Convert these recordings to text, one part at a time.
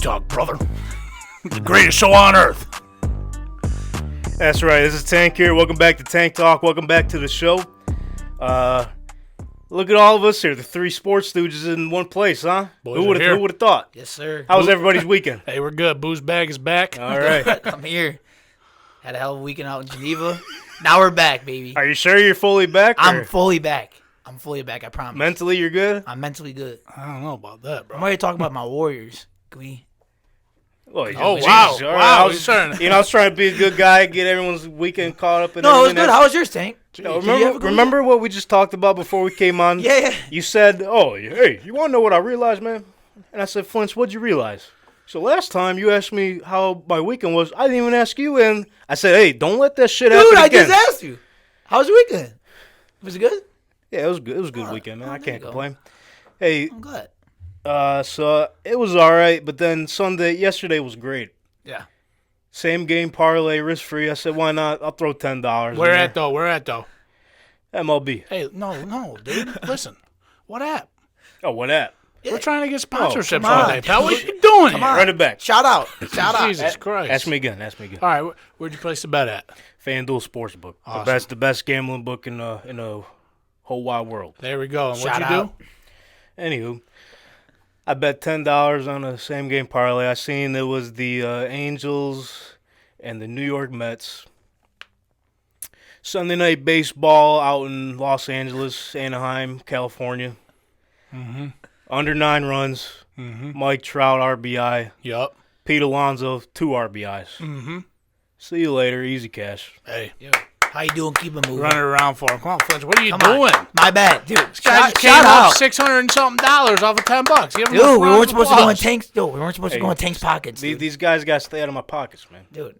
Talk, brother. The greatest show on earth. That's right. This is Tank here. Welcome back to Tank Talk. Welcome back to the show. Look at all of us here. The three sports stooges in one place, huh? Boys Who would have thought? Yes, sir. How was everybody's weekend? Hey, we're good. Booze bag is back. All right. I'm here. Had a hell of a weekend out in Geneva. Now we're back, baby. Are you sure you're fully back? I'm fully back. I promise. Mentally, you're good? I'm mentally good. I don't know about that, bro. I'm ready to talk about my Warriors. Can we? Wow. Jesus. All right. Wow. I was trying to be a good guy, get everyone's weekend caught up. No, it was good. How was yours, Tank? Remember what we just talked about before we came on? Yeah. You said, hey, you want to know what I realized, man? And I said, Flinch, what'd you realize? So last time you asked me how my weekend was, I didn't even ask you, and I said, hey, don't let that shit happen again. Dude, I just asked you. How was your weekend? Was it good? Yeah, it was good. It was a good weekend, man. I can't go. complain. Hey, I'm glad. so it was all right, but then yesterday was great. Yeah. Same game parlay, risk free. I said, why not? I'll throw $10. Where at though? MLB. Hey, no, dude. Listen. What app? Oh, what app? We're trying to get sponsorships come all on. day, pal. What you doing here? on. Run it back. Shout out. Jesus Christ. Ask me again. All right, where'd you place the bet at? FanDuel Sportsbook. Awesome. The best gambling book in the whole wide world. There we go. And what'd Shout you out. do? Anywho, I bet $10 on a same game parlay. I seen it was the Angels and the New York Mets. Sunday night baseball out in Los Angeles, Anaheim, California. Mm-hmm. Under 9 runs. Mm-hmm. Mike Trout RBI. Yup. Pete Alonso 2 RBIs. Mm-hmm. See you later. Easy cash. Hey, How you doing? Keep it moving. run it around for him. Come on, Flinch. What are you Come doing? on. My bad, dude. This guy just came Shout up out. $600 and something off of $10. Give him Dude, a we round weren't of supposed to go in applause. Tank's. Dude, we weren't supposed to go in Tank's pockets. Dude. These guys got to stay out of my pockets, man. Dude.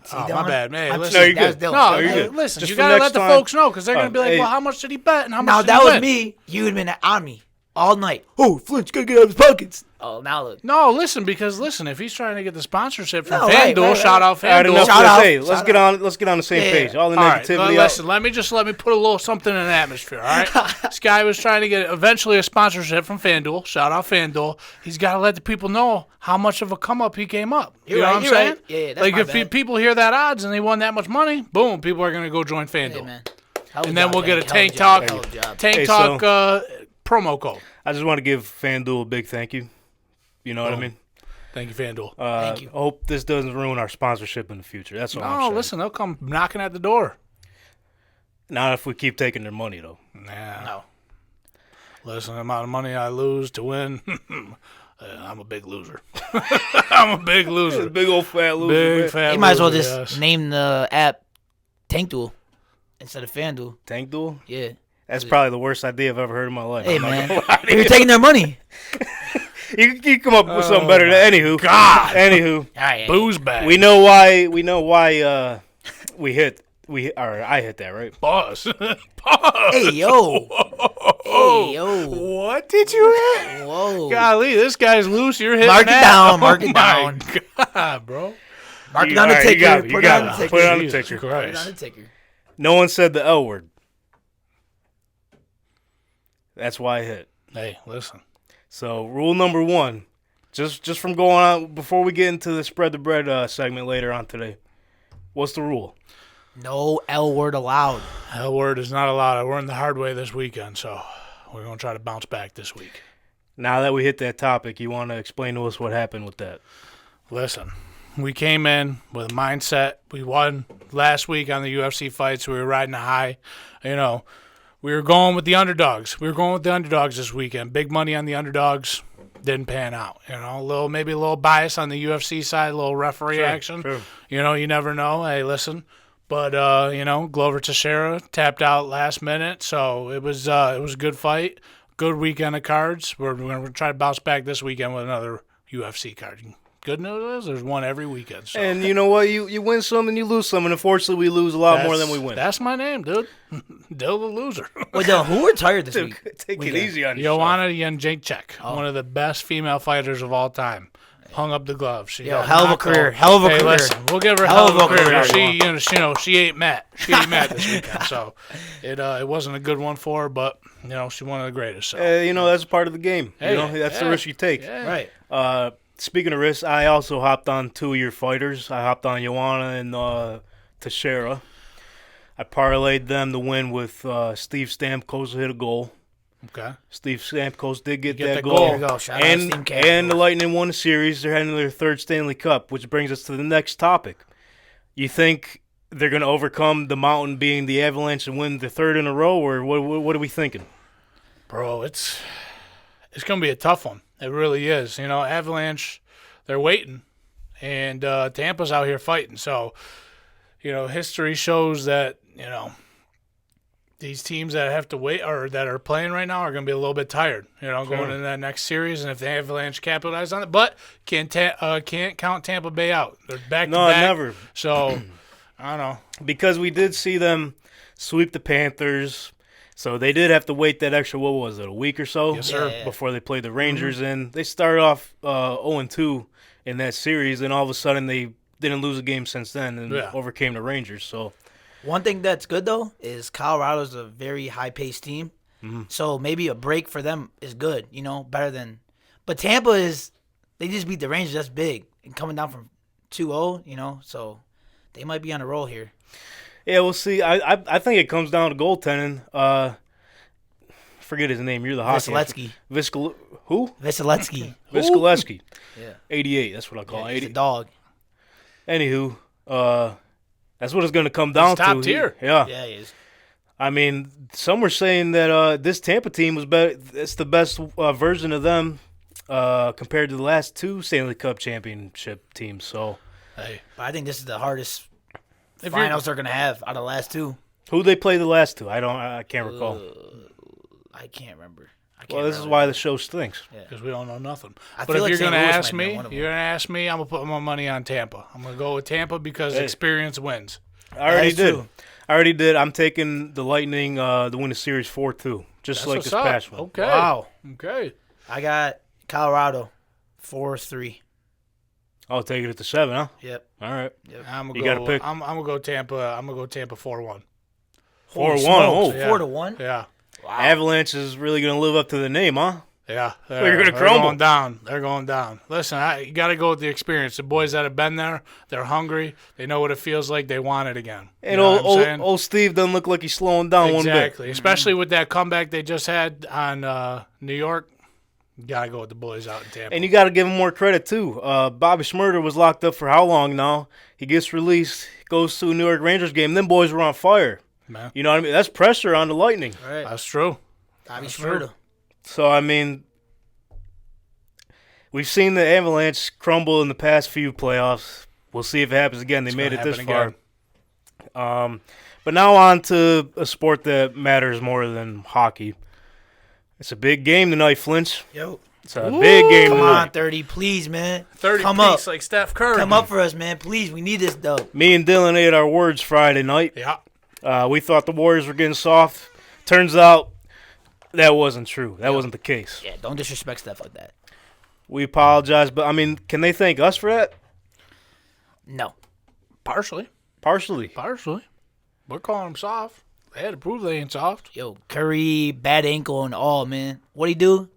See, Oh, Dylan? my bad, man. I'm Listen. No, you're that was good. Dylan. No, you're hey, good. listen, Just you for got to next let the time- folks know because they're going to be like, hey. well, how much did he bet and how much Now, did that he was win? me. You would have been on me all night. Oh, Flinch, gotta get out of his pockets. Oh, now look. No, listen, if he's trying to get the sponsorship from No, FanDuel, right. shout out All right, FanDuel. enough Shout of this. out. Hey, Shout let's get on the same Yeah. page. All the All right, negativity. listen, let me put a little something in the atmosphere, all right? This guy was trying to get eventually a sponsorship from FanDuel. Shout out FanDuel. He's got to let the people know how much of a come-up he came up. You You're know right, what I'm you're saying? right. Yeah, that's like, my if bad. people hear that odds and they won that much money, boom, people are going to go join FanDuel. Hey, man. And then we'll get a Tank Hell of Talk, a job. Tank Talk promo code. I just want to give FanDuel a big thank you. You know what I Boom. mean? Thank you, FanDuel. Thank you. I hope this doesn't ruin our sponsorship in the future. That's all I'm No, saying. listen, they'll come knocking at the door. Not if we keep taking their money, though. Nah. No. Listen, the amount of money I lose to win, I'm a big loser. I'm a big loser. Big old fat loser. Big man. fat You might as well loser, just yes. name the app Tank Duel instead of FanDuel. Tank Duel? Yeah. That's probably the worst idea I've ever heard in my life. Hey, I'm not man. gonna lie to You're taking their money. You come up with something better than anywho. God. Anywho, All right. Booze bag. we know why I hit that, right? Pause. Pause. Hey, yo. Hey, yo. What did you hit? Whoa. Golly, this guy's loose. You're hitting Mark it that. down, mark it Oh, my down. God, bro. Mark it on the All right, you ticker. got it, you Put it got on it. the ticker. Put it on the Jesus ticker. Put it on Christ. the ticker. No one said the L word. That's why I hit. Hey, listen. So rule number 1, just from going on before we get into the spread the bread segment later on today. What's the rule? No L word allowed. That word is not allowed. I learned the hard way this weekend, so we're going to try to bounce back this week. Now that we hit that topic, you want to explain to us what happened with that? Listen, we came in with a mindset. We won last week on the UFC fights. We were riding a high. You know, we were going with the underdogs. We were going with the underdogs this weekend. Big money on the underdogs. Didn't pan out. You know, maybe a little bias on the UFC side, a little referee action. True. You know, you never know. Hey, listen. But, Glover Teixeira tapped out last minute, so it was a good fight. Good weekend of cards. We're going to try to bounce back this weekend with another UFC card. Good news is there's one every weekend. So. And you know what? You win some and you lose some, and unfortunately we lose a lot more than we win. That's my name, dude. Dill the loser. Wait, Dylan, who retired this Dude, week? take Weekend. it easy on yourself. Joanna Jędrzejczyk, one of the best female fighters of all time. Hung up the glove. She Yo, got hell of a knocked career. out. Hell of a Hey, career. listen, we'll give her hell of a career. She ate Matt. She ate Matt this weekend, so it wasn't a good one for her, but she's one of the greatest. So That's part of the game. Hey, that's the risk you take. yeah. Right. speaking of risks, I also hopped on 2 of your fighters. I hopped on Joanna and Teixeira. I parlayed them to win with Steve Stamkos to hit a goal. Okay. Steve Stamkos did get You that the goal. There you go. Shout out to Steve Stamkos. And the Lightning won the series. They're heading to their 3rd Stanley Cup, which brings us to the next topic. You think they're going to overcome the mountain being the Avalanche and win the 3rd in a row, or what are we thinking? Bro, it's going to be a tough one. It really is. You know, Avalanche, they're waiting, and Tampa's out here fighting. So, you know, history shows that, you know, these teams that have to wait or that are playing right now are going to be a little bit tired, you know, going into that next series. And if the Avalanche capitalize on it, but can't count Tampa Bay out. They're back to back. No, never. So, I don't know. Because we did see them sweep the Panthers. So they did have to wait that extra, what was it, a week or so? Yes, sir. Yeah. Before they played the Rangers. And they started off 0-2 in that series, and all of a sudden they didn't lose a game since then and overcame the Rangers. So One thing that's good, though, is Colorado's a very high-paced team. Mm-hmm. So maybe a break for them is good, you know, better than – but Tampa is – they just beat the Rangers. That's big. And coming down from 2-0, you know, so they might be on a roll here. yeah, we'll see. I think it comes down to goaltending. Forget his name. You're the hockey Vasilevsky. Who? Vasilevsky. Viskolevsky. Yeah. 88. That's what I call Yeah, it. he's a dog. Anywho, that's what it's going to come down He's top to. tier. Yeah. Yeah, he is. I mean, some were saying that this Tampa team was better. It's the best version of them compared to the last 2 Stanley Cup championship teams. So, Hey, But I think this is the hardest if finals they're going to have out of the last 2. who they play the last 2? I can't recall. I can't remember. Well, this is why the show stinks. because we don't know nothing. I But feel if like you're St. going to Louis ask might be me, one of them. you're going to ask me, I'm going to put my money on Tampa. I'm going to go with Tampa because experience wins. I already That's did. true. I already did. I'm taking the Lightning to win the series 4-2, just That's like what's this up. past one. Okay. Wow. Okay. I got Colorado 4-3. I'll take it at the 7, huh? Yep. All right. I'm You gonna gotta go. pick. I'm gonna go Tampa. I'm gonna go Tampa 4-1. 4-1. smokes, Oh, yeah. 4-1. Yeah. Wow. Avalanche is really going to live up to the name, huh? Yeah. They're gonna They're crumble. going down. They're going down. Listen, you got to go with the experience. The boys that have been there, they're hungry. They know what it feels like. They want it again. And You know what I'm saying? old Steve doesn't look like he's slowing down one bit. Exactly. Especially with that comeback they just had on New York. You got to go with the boys out in Tampa. And you got to give him more credit, too. Bobby Schmurder was locked up for how long now? He gets released, goes to a New York Rangers game. Them boys were on fire. Man, You know what I mean? That's pressure on the Lightning. Right. that's true. Bobby That's true. Schmurda. So, I mean, we've seen the Avalanche crumble in the past few playoffs. We'll see if it happens again. They made it gonna this happen far. But now on to a sport that matters more than hockey. It's a big game tonight, Flinch. Yo. It's a big game Come tonight. on, 30, please, man. 30 Come piece up. like Steph Curry. Come up for us, man. Please, we need this, though. Me and Dylan ate our words Friday night. Yeah. We thought the Warriors were getting soft. Turns out that wasn't true. That wasn't the case. Yeah, don't disrespect stuff like that. We apologize, but, I mean, can they thank us for that? No. Partially. Partially. We're calling them soft. They had to prove they ain't soft. Yo, Curry, bad ankle and all, man. What'd he do?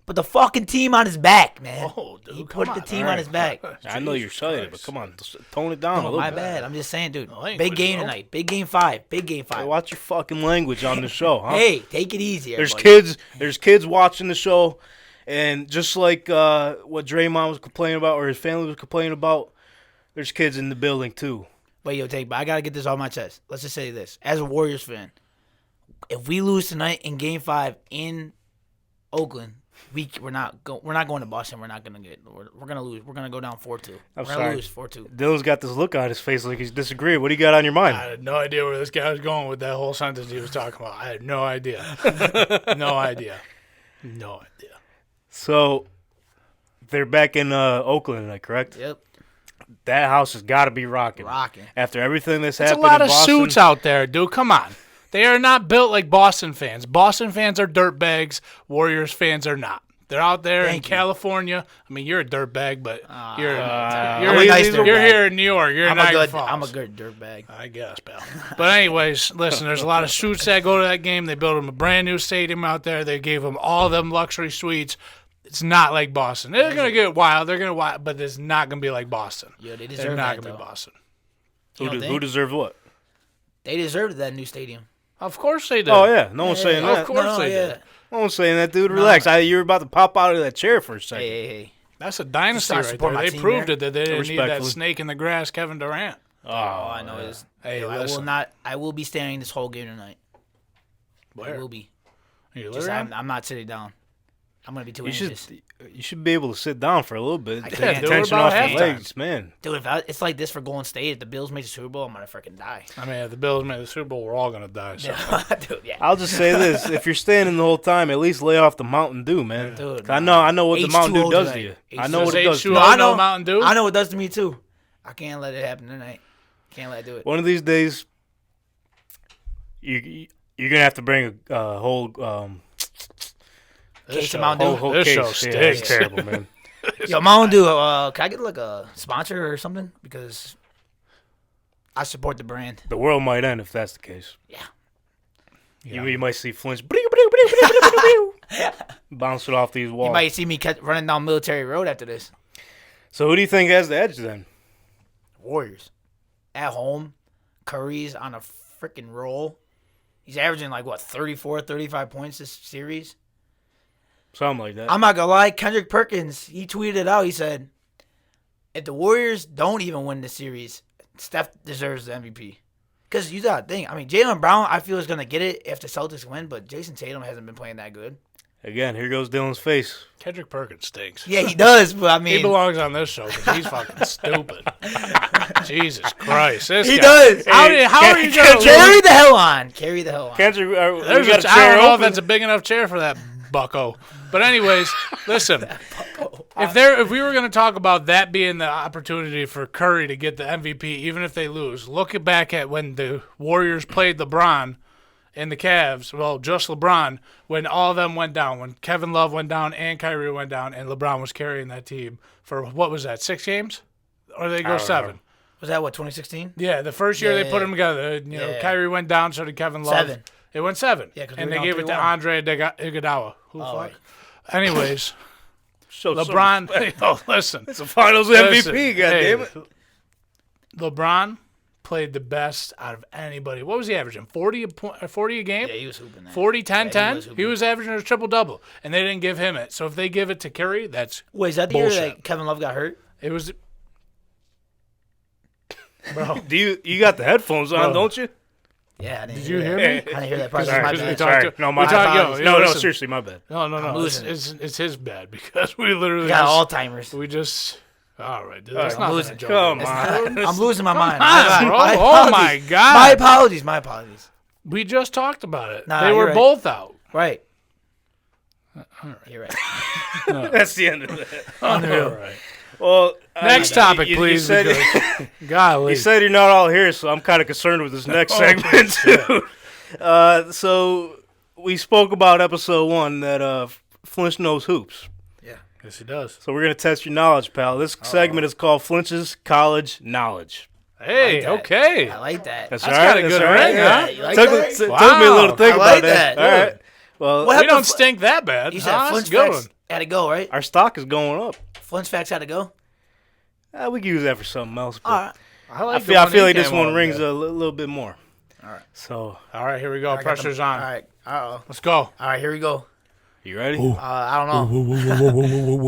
Put the fucking team on his back, man. Oh, dude, He come put the on. team on his back. I know you're excited, but come on, just tone it down a Oh, little my bit. bad. I'm just saying, dude. No, I ain't Big quitting, game bro. tonight. Big game 5. Big game 5. Hey, watch your fucking language on the show, huh? Hey, take it easy, There's everybody. there's kids watching the show, and just like what Draymond was complaining about or his family was complaining about, there's kids in the building too. But yo, but I gotta get this off my chest. Let's just say this: as a Warriors fan, if we lose tonight in Game 5 in Oakland, we're not going to Boston. We're gonna lose. We're gonna go down 4-2. I'm We're sorry. gonna lose 4-2. Dylan's got this look on his face like he's disagreeing. What do you got on your mind? I had no idea where this guy was going with that whole sentence he was talking about. I had no idea. No idea. No idea. So they're back in Oakland tonight, correct? Yep, That house has got to be rocking. rocking. After everything that's There's a happened lot in of Boston. suits out there, dude. Come on. They are not built like Boston fans. Boston fans are dirtbags. Warriors fans are not. They're out there in Thank you. California. I mean, you're a dirtbag, but you're I'm a nice you're dirtbag. here in New York. You're in Niagara Falls. I'm a good dirtbag. I guess, pal. But anyways, listen, there's a lot of suits that go to that game. They built them a brand new stadium out there. They gave them all them luxury suites. It's not like Boston. They're gonna get wild. They're gonna wild, but it's not gonna be like Boston. Yeah, they They're deserve not that, gonna be though. Boston. Who deserved what? They deserved that new stadium. Of course they did. Oh yeah, no one's saying Of that. course they did. No one's saying that, dude. Relax. You were about to pop out of that chair for a second. Hey. That's a dynasty start right supporting there. my They team proved there. it that they didn't need that Respectfully. snake in the grass, Kevin Durant. Oh, I know. Hey, I will listen. not. I will be staying this whole game tonight. Where? I will be. You Just, living? I'm not sitting down. I'm gonna be too anxious. You should be able to sit down for a little bit. I Take can't. the Do it tension about off your halftime. legs, man. Dude, it's like this for Golden State. If the Bills make the Super Bowl, I'm gonna freaking die. I mean, if the Bills made the Super Bowl, we're all gonna die. So. Dude, yeah. I'll just say this: if you're standing the whole time, at least lay off the Mountain Dew, man. Dude, I know what the Mountain Dew H2O does to tonight. you. I know what it H2O. does to you. No, I know. Mountain Dew? I know what it does to me too. I can't let it happen tonight. Can't let it do it. One of these days, you're gonna have to bring a whole Case of Mountain Dew. whole This case. show Yeah, it's stinks. terrible, man. Yo, Mountain Dew. Can I get like a sponsor or something? Because I support the brand. The world might end if that's the case. Yeah. You might see Flinch bounce it off these walls. You might see me running down Military Road after this. So who do you think has the edge then? Warriors. At home. Curry's on a freaking roll. He's averaging like, 34, 35 points this series. Something like that. I'm not going to lie. Kendrick Perkins, he tweeted it out. He said, if the Warriors don't even win the series, Steph deserves the MVP. Because you got to think. I mean, Jaylen Brown, I feel, is going to get it if the Celtics win, but Jason Tatum hasn't been playing that good. Again, here goes Dylan's face. Kendrick Perkins stinks. Yeah, he does, but I mean. He belongs on this show because he's fucking stupid. Jesus Christ. This He guy. does. How are you going to Carry the hell on. Carry the hell on. Kendrick, we There's got a I chair don't know if open. that's a big enough chair for that bucko. But anyways, listen. If we were going to talk about that being the opportunity for Curry to get the MVP, even if they lose, look back at when the Warriors played LeBron and the Cavs. Well, just LeBron, when all of them went down, when Kevin Love went down and Kyrie went down, and LeBron was carrying that team for what was that, 6 games, or did they go 7? Was that, 2016? Yeah, the first year Yeah, they put them together. You know, yeah. Kyrie went down, so did Kevin Love. 7. It went 7. Yeah, 'cause and we they were gave down it to 3-1. Andre Iguodala. Who the fuck? right. Anyways, Show some LeBron. respect. Oh, listen. It's a Finals Listen, MVP, hey, goddammit. LeBron played the best out of anybody. What was he averaging? 40 a game? Yeah, he was hooping that. 40, 10, Yeah, 10? was He hooping. was averaging a triple-double, and they didn't give him it. So if they give it to Curry, that's Wait, is that the year bullshit. that Kevin Love got hurt? it was. Bro, Do you got the headphones on, Bro. don't you? Yeah, I didn't did hear you hear that. me? I didn't hear that part. Sorry, My 'cause we bad. talked- Sorry. No, my talked- no, listen. seriously, my bad. No. losing It's his bad because we literally Got just, Alzheimer's. we just. All right, dude. All That's right, not I'm a losing. joke. Come It's on. not- I'm losing my mind. on, bro. My Oh, apologies. my God. My apologies. My apologies. We just talked about it. Nah, they you're were right. both out. Right. You're right. That's the end of that. Unreal. All right. Well, Next topic, you please. said, because- golly. you said you're not all here, so I'm kind of concerned with this next segment too. So we spoke about episode 1 that Flinch knows hoops. Yes, he does. So we're gonna test your knowledge, pal. This segment is called Flinch's College Knowledge. Hey, that. okay. I like that. That's That's all right. got a That's good all right. ring, Yeah. huh? You like took that? took me a little to think I about like that. that. All Yeah. right. Well, What We don't happened- stink that bad. You said Huh? Flinch It's good. Facts had to go, right? our stock is going up. Flinch Facts had to go. We can use that for something else. But All right. I I feel he like this came one on rings with. a little bit more. All right. So, All right, here we go. I got Pressure's the- on. All right. Uh-oh. Let's go. All right, here we go. you ready? I don't know.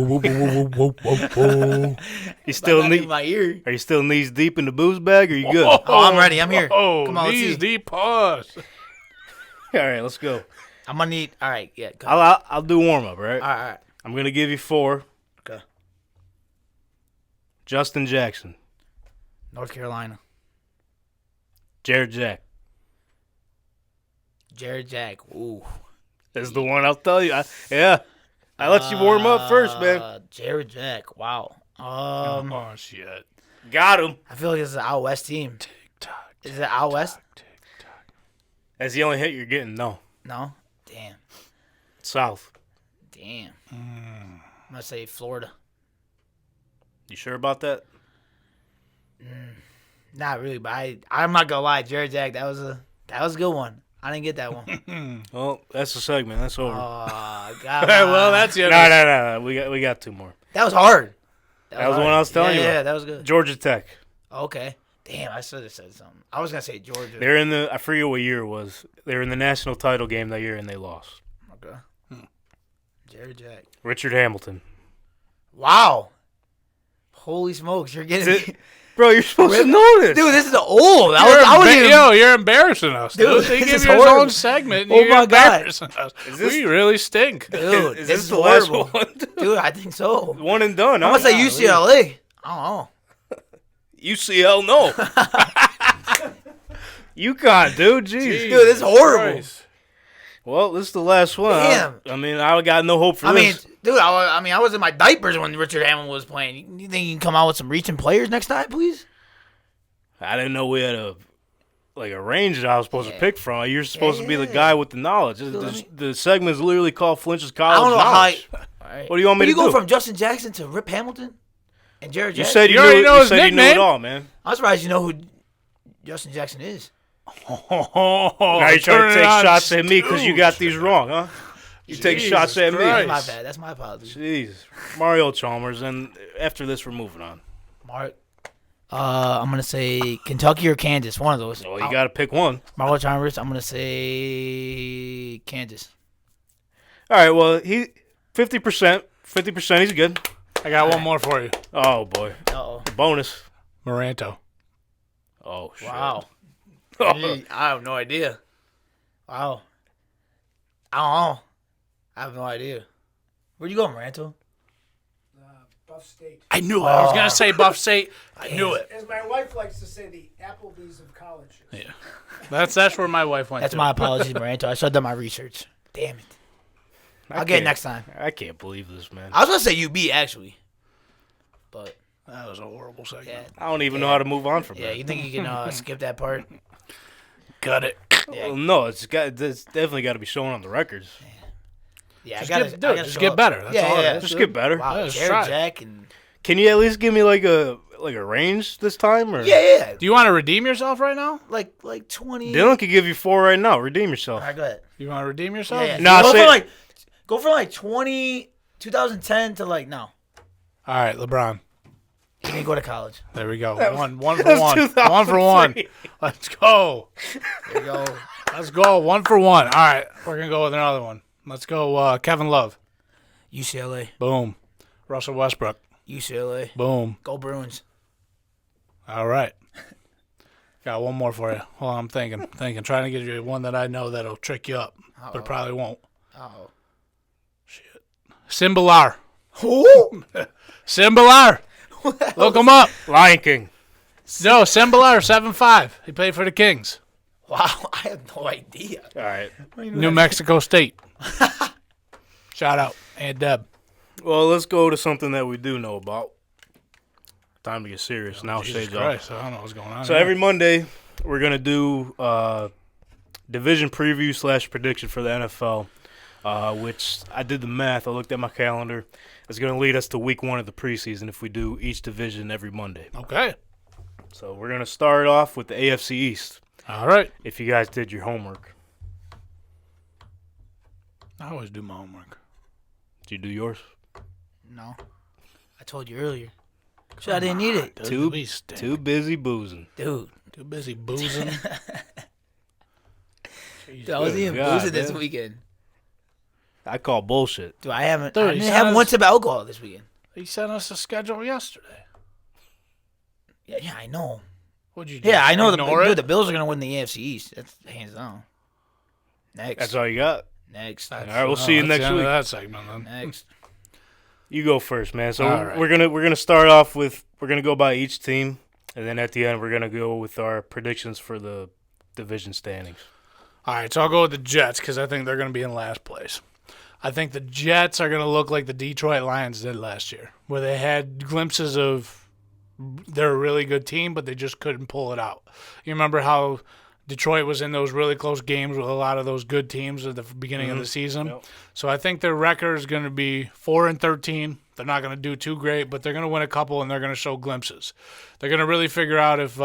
You still Not in knee? my ear. Are you still knees deep in the booze bag? Or you good? Oh, Oh, I'm ready. I'm here. Oh, Come on, let's knees see. deep pause. All right, let's go. I'm gonna need. All right, yeah. Go. All I'll do warm up. Right. right. I'm gonna give you 4. Okay. Justin Jackson, North Carolina. Jared Jack. Jared Jack. Ooh. That's the one I'll tell you. I let you warm up first, man. Jared Jack. Wow. Oh, shit. Got him. I feel like this is an out west team. Tick-tock. Is it out west? Tick-tock. That's the only hit you're getting. No, No. Damn. South. Damn. I'm gonna say Florida. You sure about that? Not really, but I'm not gonna lie. Jared Jack. That was a good one. I didn't get that one. Well, that's the segment. That's over. God, Well, that's the No. We got 2 more. that was hard. That was the one I was telling you Yeah, about. that was good. Georgia Tech. Okay. Damn, I should have said something. I was gonna say Georgia. They're in the. I forget what year it was. They were in the national title game that year and they lost. Okay. Jerry Jack. Richard Hamilton. Wow. Holy smokes, you're getting me. Bro, you're supposed to know this. Dude, this is old. I was even. You're embarrassing us, dude. Dude, They this give is you his own horrible. segment. And Oh you're my God. embarrassing us. this- We really stink. Dude, Is this this is the last horrible. one? Dude, I think so. One and done. I'm Huh? gonna say UCLA. I don't know. UCL, no. UConn, dude. Jeez. Dude, this is horrible. Christ. Well, this is the last one. Damn. I mean, I got no hope for I mean, this. dude, I was in my diapers when Richard Hamilton was playing. You think you can come out with some reaching players next time, please? I didn't know we had a range that I was supposed to Yeah. pick from. You're supposed to be the Yeah. guy with the knowledge. The segment is literally called Flinch's College I don't know Knowledge. how. All right. What do you want me Where to you do? go from Justin Jackson to Rip Hamilton and Jared You Jackson? said you, You already knew, know you his said you knew nickname. it all, man. I'm surprised you know who Justin Jackson is. Oh, Now you're trying turn to it take on, shots at me because you got Stooge. these wrong, huh? You take Jesus shots at Christ. me. My bad. That's my apology. Jeez. Mario Chalmers, and after this, we're moving on. Mark. I'm gonna say Kentucky or Kansas. One of those. Oh, you got to pick one. Marlo Chalmers. I'm gonna say Kansas. All right, well, 50%. 50%, he's good. I got one more for you. Oh, boy. Uh-oh. Bonus. Meranto. Oh, shit. Wow. Oh. Gee, I have no idea. Wow. I don't know. I have no idea. Where'd you go, Meranto? Buff State. I knew it. I was going to say Buff State. I knew it. As my wife likes to say, the Applebee's of colleges. Yeah. That's where my wife went That's to. my apologies, Meranto. I should have done my research. Damn it. I'll get it next time. I can't believe this, man. I was gonna say UB actually, but That was a horrible segment. yeah, I don't even know how to move on from yeah. that. You think you can skip that part? Cut it. Well, no, it's definitely got to be shown on the records. Yeah, Just I gotta, get- I dude, gotta just show get up. better. That's all it is. Just get better. Wow, Yeah, just Jared try it. Jack and Can you at least give me like a range this time? Or yeah. Do you want to redeem yourself right now? Like 20. Dylan could give you 4 right now. Redeem yourself. All right, go ahead. You want to redeem yourself? Yeah, yeah. Nah, Go from like 2010 to like no. All right, LeBron. You didn't go to college. There we go. One for that was one. 1 for 1. 2003. Let's go. There you go. Let's go. 1 for 1. All right, we're gonna go with another one. Let's go. Kevin Love. UCLA. Boom. Russell Westbrook. UCLA. Boom. Go Bruins. All right. Got one more for you. Well, I'm thinking, trying to get you one that I know that'll trick you up, but it probably won't. Oh. Simbalar. Who? Simbalar. Look him up. Lion King. No, Simbalar, 7'5". He played for the Kings. Wow, I have no idea. All right. New Mexico State. Shout out. Aunt Deb. Well, let's go to something that we do know about. Time to get serious. Now Jesus shades off. Christ, I don't know what's going on. So here. every Monday, we're going to do division preview / prediction for the NFL, which I did the math. I looked at my calendar. It's going to lead us to week 1 of the preseason if we do each division every Monday. Okay. So we're going to start off with the AFC East, All right. if you guys did your homework. I always do my homework. Did you do yours? No. I told you earlier. Shit, I didn't need it. Dude, we stink. Too busy boozing. Dude. Too busy boozing. Dude, I wasn't even God, boozing this man. weekend. I call bullshit. Dude, I haven't. Dude, I he didn't have sounds- one sip of alcohol this weekend. He sent us a schedule yesterday. Yeah, I know. What'd you do? Yeah, I know. Ignore Dude, it? the Bills are gonna win the AFC East. That's hands down. Next. That's all you got? Next. All right, we'll see you that's next the end of week. that segment then. Next. You go first, man. So All right. we're gonna start off with we're gonna go by each team, and then at the end we're gonna go with our predictions for the division standings. All right, so I'll go with the Jets because I think they're going to be in last place. I think the Jets are going to look like the Detroit Lions did last year, where they had glimpses of they're a really good team, but they just couldn't pull it out. You remember how Detroit was in those really close games with a lot of those good teams at the beginning of the season? Yep. So I think their record is going to be 4-13. They're not going to do too great, but they're going to win a couple and they're going to show glimpses. They're going to really figure out if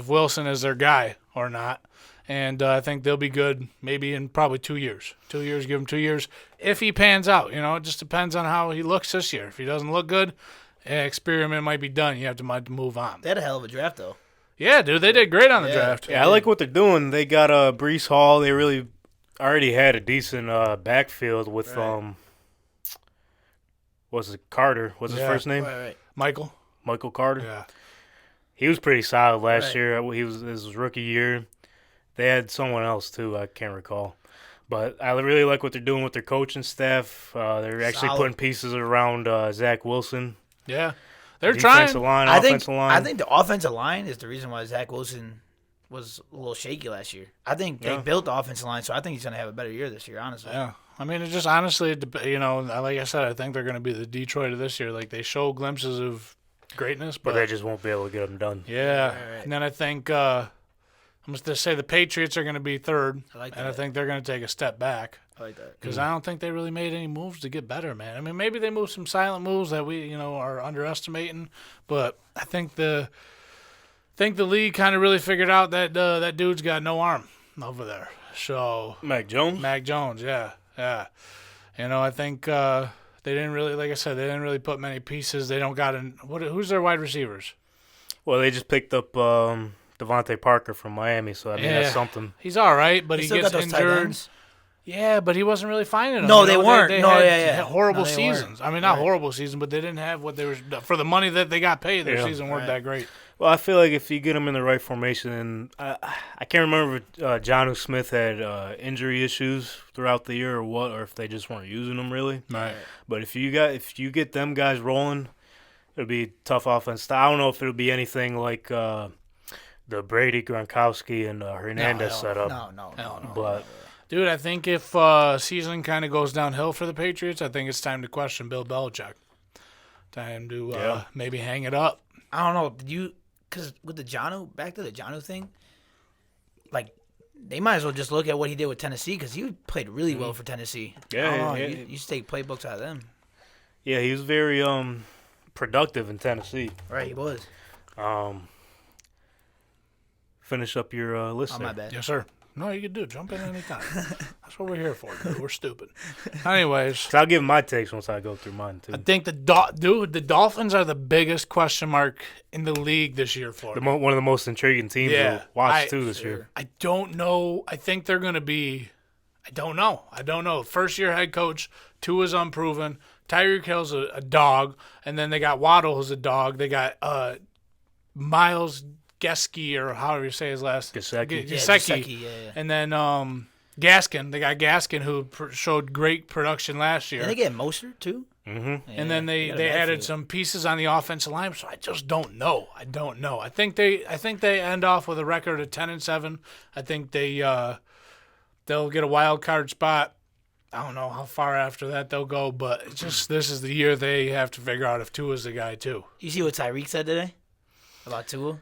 Wilson is their guy or not. And I think they'll be good maybe in probably 2 years. 2 years, give him 2 years. If he pans out, it just depends on how he looks this year. If he doesn't look good, experiment might be done. You might move on. They had a hell of a draft, though. Yeah, dude, they did great on the draft. Yeah, I like what they're doing. They got Brees Hall. They really already had a decent backfield with was it Carter? What's his first name? Right. Michael Carter. Yeah. He was pretty solid last year. This was his rookie year. They had someone else too. I can't recall. But I really like what they're doing with their coaching staff. They're actually putting pieces around Zach Wilson. Yeah. They're trying. Offensive line. I think the offensive line is the reason why Zach Wilson was a little shaky last year. I think they built the offensive line, so I think he's going to have a better year this year, honestly. Yeah. I mean, it just honestly, like I said, I think they're going to be the Detroit of this year. Like, they show glimpses of greatness, but they just won't be able to get them done. Yeah. Right. And then I think I'm going to say the Patriots are going to be third, I think they're going to take a step back. I like that. Because I don't think they really made any moves to get better, man. I mean, maybe they moved some silent moves that we, are underestimating, but I think the league kind of really figured out that that dude's got no arm over there. So Mac Jones, yeah. I think they didn't really, like I said, they didn't really put many pieces. They don't got who's their wide receivers? Well, they just picked up Devontae Parker from Miami, so I mean that's something. He's all right, but he still gets got those tight injured. ends. Yeah, but he wasn't really finding them. No, they weren't. They had horrible seasons. I mean, not horrible seasson, but they didn't have what they were for the money that they got paid. Their season weren't that great. Well, I feel like if you get them in the right formation, and I can't remember if Jonnu Smith had injury issues throughout the year or what, or if they just weren't using them really. Right. But if you get them guys rolling, it'll be a tough offense. I don't know if it'll be anything like the Brady, Gronkowski, and Hernandez setup. No. But dude, I think if season kind of goes downhill for the Patriots, I think it's time to question Bill Belichick. Time to maybe hang it up. I don't know. Because with the back to the Jonnu thing, like, they might as well just look at what he did with Tennessee because he played really well for Tennessee. Yeah. You used to take playbooks out of them. Yeah, he was very productive in Tennessee. Right, he was. Finish up your list. Oh, my bad. Yes, sir. No, you can do. Jump in anytime. That's what we're here for, dude. We're stupid. Anyways. So I'll give my takes once I go through mine, too. I think the Dolphins are the biggest question mark in the league this year for me. One of the most intriguing teams to watch, too, this year. I don't know. I think they're going to be – I don't know. First-year head coach, Tua's unproven. Tyreek Hill's a dog. And then they got Waddle, who's a dog. They got Miles Gesicki, or however you say his last name. Gesicki. Yeah. And then Gaskin. They got Gaskin, who showed great production last year. And they get Mostert, too. Mm-hmm. And then they added some pieces on the offensive line, so I just don't know. I think they end off with a record of 10-7. I think they'll get a wild card spot. I don't know how far after that they'll go, but it's just this is the year they have to figure out if Tua's the guy too. You see what Tyreek said today about Tua?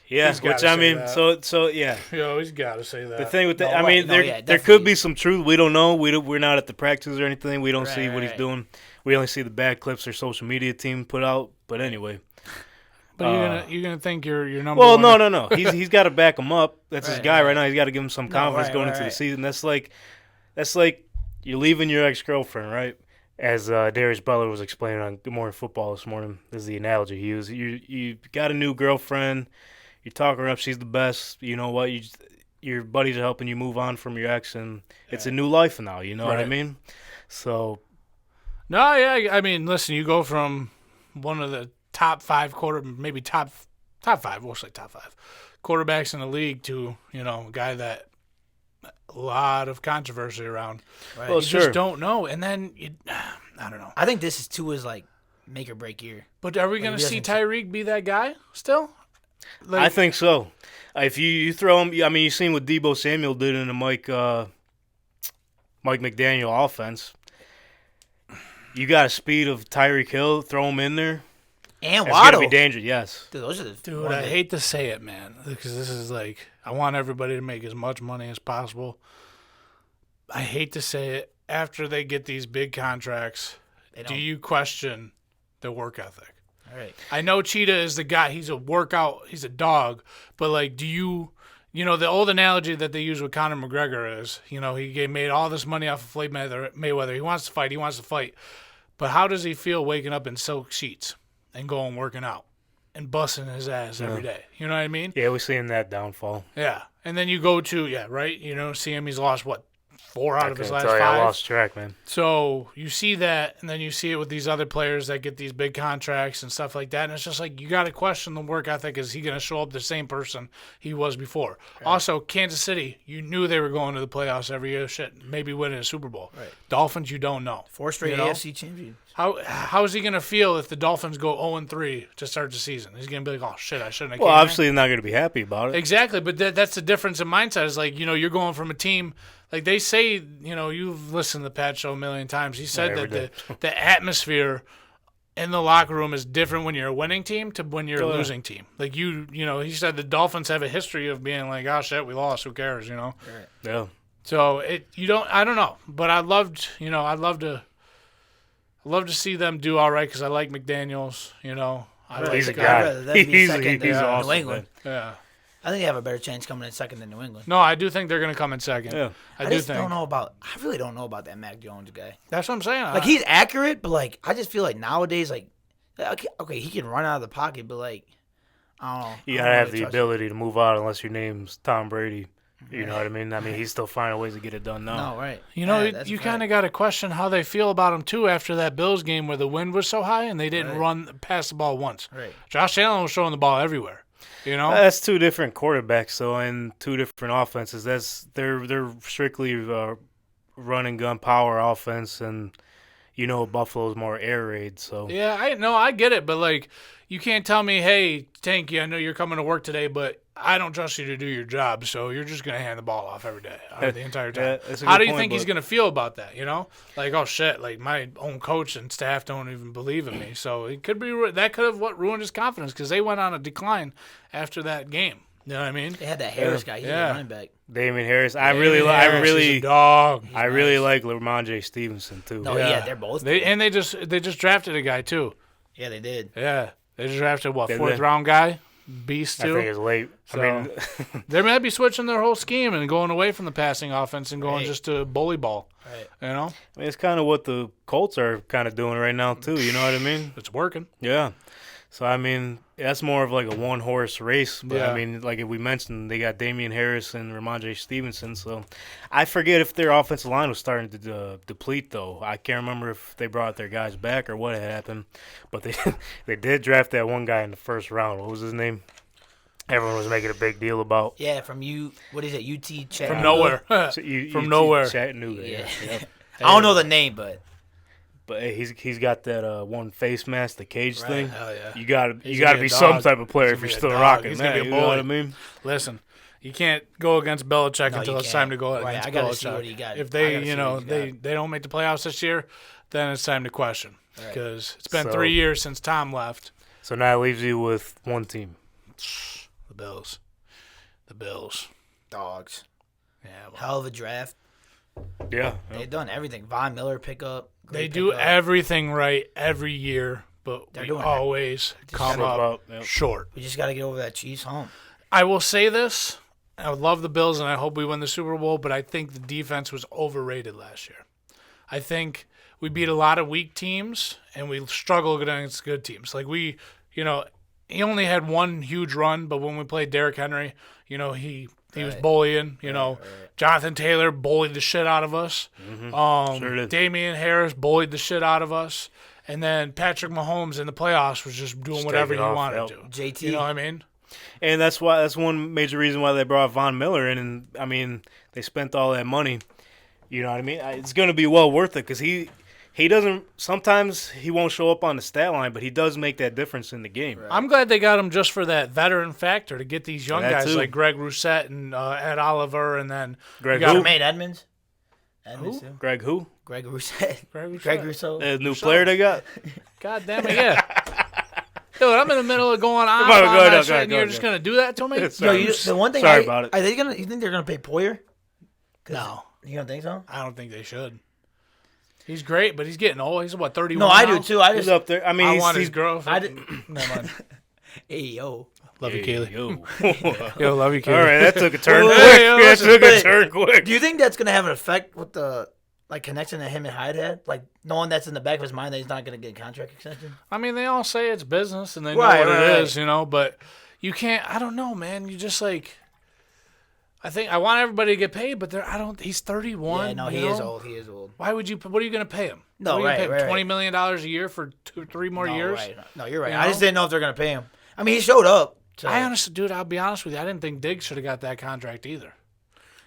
Yeah, which I mean, so yeah. You always got to say that. The thing with that, there could be some truth. We don't know. We're not at the practices or anything. We don't see what he's doing. We only see the bad clips their social media team put out. But anyway. But you're gonna think you're number one. Well, no. He's got to back him up. That's his guy right now. He's got to give him some confidence going into the season. That's like you're leaving your ex-girlfriend, right? As Darius Butler was explaining on Good Morning Football this morning. This is the analogy he used. You got a new girlfriend. You talk her up. She's the best. You know what? Your buddies are helping you move on from your ex, and it's a new life now. You know what I mean? So. No, yeah. I mean, listen. You go from one of the top five maybe top five. We'll say top five quarterbacks in the league to a guy that a lot of controversy around. Right. Well, you just don't know, and then I don't know. I think this is Tua's like make or break year. But are we going to see Tyreek be that guy still? I think so. If you throw him, I mean, you've seen what Deebo Samuel did in the Mike McDaniel offense. You got a speed of Tyreek Hill, throw him in there. And Waddle. Waddle. It's going to be dangerous, yes. Dude, I hate to say it, man, because this is like, I want everybody to make as much money as possible. I hate to say it. After they get these big contracts, do you question their work ethic? All right. I know Cheetah is the guy. He's a dog. But, like, do you the old analogy that they use with Conor McGregor is, he made all this money off of Floyd Mayweather. He wants to fight. But how does he feel waking up in silk sheets and going working out and busting his ass every day? You know what I mean? Yeah, we're seeing that downfall. Yeah. And then you go to, right? See him, he's lost, 4 out of his last I 5? lost track, man. So you see that, and then you see it with these other players that get these big contracts and stuff like that. And it's just like, you got to question the work ethic. Is he going to show up the same person he was before? Right. Also, Kansas City, you knew they were going to the playoffs every year. Shit, maybe winning a Super Bowl. Right. Dolphins, you don't know. 4 straight AFC champions. How is he going to feel if the Dolphins go 0-3 to start the season? He's going to be like, oh, shit, I shouldn't have Well, came obviously he's not going to be happy about it. Exactly, but that's the difference in mindset. Is like, you're going from a team, like they say, you've listened to the Pat Show a million times. He said that the atmosphere in the locker room is different when you're a winning team to when you're a losing team. Like, he said the Dolphins have a history of being like, oh, shit, we lost, who cares, Right. Yeah. So, I don't know, but I'd love to see them do all right because I like McDaniels, He's a guy. He's awesome. New England. Yeah. I think they have a better chance coming in second than New England. No, I do think they're going to come in second. Yeah. I really don't know about that Mac Jones guy. That's what I'm saying. Like, he's accurate, but, I just feel like nowadays, okay, he can run out of the pocket, but, I don't know. You got to have the ability to move out unless your name's Tom Brady. You know what I mean? He's still finding ways to get it done now. No, right. You kind of got to question how they feel about him, too, after that Bills game where the wind was so high and they didn't pass the ball once. Right. Josh Allen was throwing the ball everywhere. That's 2 different quarterbacks, so in 2 different offenses. They're strictly run and gun power offense, and Buffalo's more air raid. So yeah, I get it, but you can't tell me, hey, Tanky, I know you're coming to work today, but I don't trust you to do your job, so you're just gonna hand the ball off every day, the entire time. How do you think he's gonna feel about that? Like, oh shit, like my own coach and staff don't even believe in me. So it could be that could have ruined his confidence because they went on a decline after that game. You know what I mean? They had that Harris guy. He's a running back. Damian Harris. I He's a dog. I really like Ramondre Stevenson too. No, yeah, they're both. They just drafted a guy too. Yeah, they did. Yeah, they just drafted 4th round guy. Beast too. I think it's late. So, they might be switching their whole scheme and going away from the passing offense and going just to bully ball. Right. It's kind of what the Colts are kind of doing right now too. You know what I mean? It's working. Yeah. So that's more of like a 1-horse race. But like we mentioned, they got Damian Harris and Ramondre Stevenson. So I forget if their offensive line was starting to deplete though. I can't remember if they brought their guys back or what had happened. But they did draft that one guy in the 1st round. What was his name? Everyone was making a big deal about. Yeah, from what is it? UT Chattanooga. From nowhere. From nowhere. Chattanooga. Yeah. Yep. I don't know the name, but hey, he's got that one face mask, the cage thing. Hell yeah. You gotta be some type of player if you're still rocking He's that. Gonna be a boy. You know what I mean? Listen, you can't go against Belichick until it's time to go against I gotta Belichick. see what he got. If they they don't make the playoffs this year, then it's time to question because it's been 3 years since Tom left. So now it leaves you with one team. The Bills. Dogs. Yeah. Well, Hell of a draft. Yeah. They've done everything. Von Miller pickup. They do everything right every year, but we always come up short. We just got to get over that Chiefs hump. I will say this. I would love the Bills, and I hope we win the Super Bowl, but I think the defense was overrated last year. I think we beat a lot of weak teams, and we struggled against good teams. Like he only had one huge run, but when we played Derrick Henry, he was bullying. Jonathan Taylor bullied the shit out of us. Mm-hmm. Sure did. Damian Harris bullied the shit out of us. And then Patrick Mahomes in the playoffs was just doing whatever he wanted to. JT. You know what I mean? And that's one major reason why they brought Von Miller in. And, they spent all that money. You know what I mean? It's going to be well worth it because he doesn't – sometimes he won't show up on the stat line, but he does make that difference in the game. Right. I'm glad they got him just for that veteran factor to get these young guys like Greg Rousset and Ed Oliver and then – Jermaine Edmonds. Who? Greg who? Greg Rousset. Greg Rousseau. The new player they got? God damn it, yeah. Dude, I'm in the middle of going on about that shit, and you're just going to do that to me? The one thing Sorry about it. Are they gonna? You think they're going to pay Poyer? No. You don't think so? I don't think they should. He's great, but he's getting old. He's, 31 No, I now? do, too. He's up there. I want his girlfriend. Never mind. Hey, yo. Love you, Keely. Yo. Yo, love you, Keely. All right, that took a turn Wait, quick. wait, That listen, took a wait. turn quick. Do you think that's gonna have an effect with the connection that him and Hyde had? Like knowing that's in the back of his mind that he's not gonna get a contract extension. I mean, they all say it's business and they know Right, what right, it right. is, but you can't. I don't know, man. You just like. I want everybody to get paid, but he's 31. Yeah, no, he is old. He is old. Why would you? What are you going to pay him? No, what are you gonna right, pay him? right, $20 million a year for 3 more years? Right. No, you're right. You I just know? didn't know if they're gonna pay him. I mean, he showed up. So. I honestly, dude, I'll be honest with you. I didn't think Diggs should have got that contract either.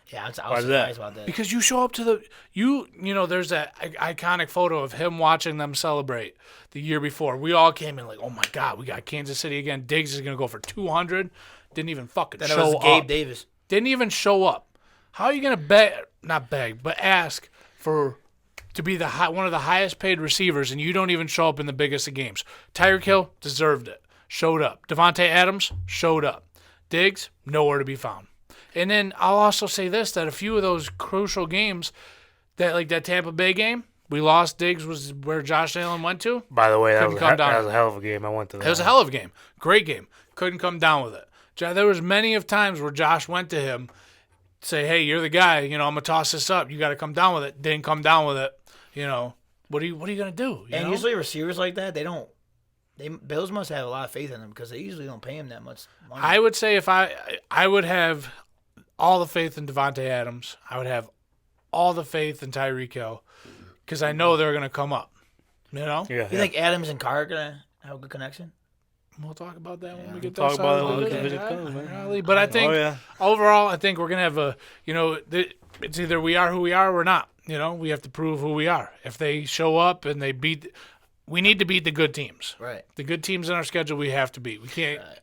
Yeah, I was Why's surprised that? about that. Because you show up to there's that iconic photo of him watching them celebrate the year before. We all came in like, oh my God, we got Kansas City again. Diggs is going to go for 200. Didn't even fucking Then show it was up. Gabe Davis. Didn't even show up. How are you going to not beg, but ask to be one of the highest paid receivers and you don't even show up in the biggest of games? Tyreek Hill deserved it. Showed up. Devontae Adams showed up. Diggs, nowhere to be found. And then I'll also say this, that a few of those crucial games, that Tampa Bay game, we lost. Diggs was where Josh Allen went to. By the way, that Couldn't was, come down. that was a hell of a game. I went to that. It was a hell of a game. Great game. Couldn't come down with it. There was many of times where Josh went to him, say, hey, you're the guy. I'm going to toss this up. You got to come down with it. Didn't come down with it. What are you going to do? And usually receivers like that, Bills must have a lot of faith in them because they usually don't pay him that much money. I would say if I would have all the faith in Devontae Adams. I would have all the faith in Tyreek Hill because I know they're going to come up. Yeah. You think Adams and Carr are going to have a good connection? We'll talk about that when we get Talk that about side it of when the the vision. division comes, man. Golly, but I think overall, I think we're going to have it's either we are who we are or we're not. We have to prove who we are. If they show up and we need to beat the good teams. Right. The good teams in our schedule we have to beat. We can't. Right.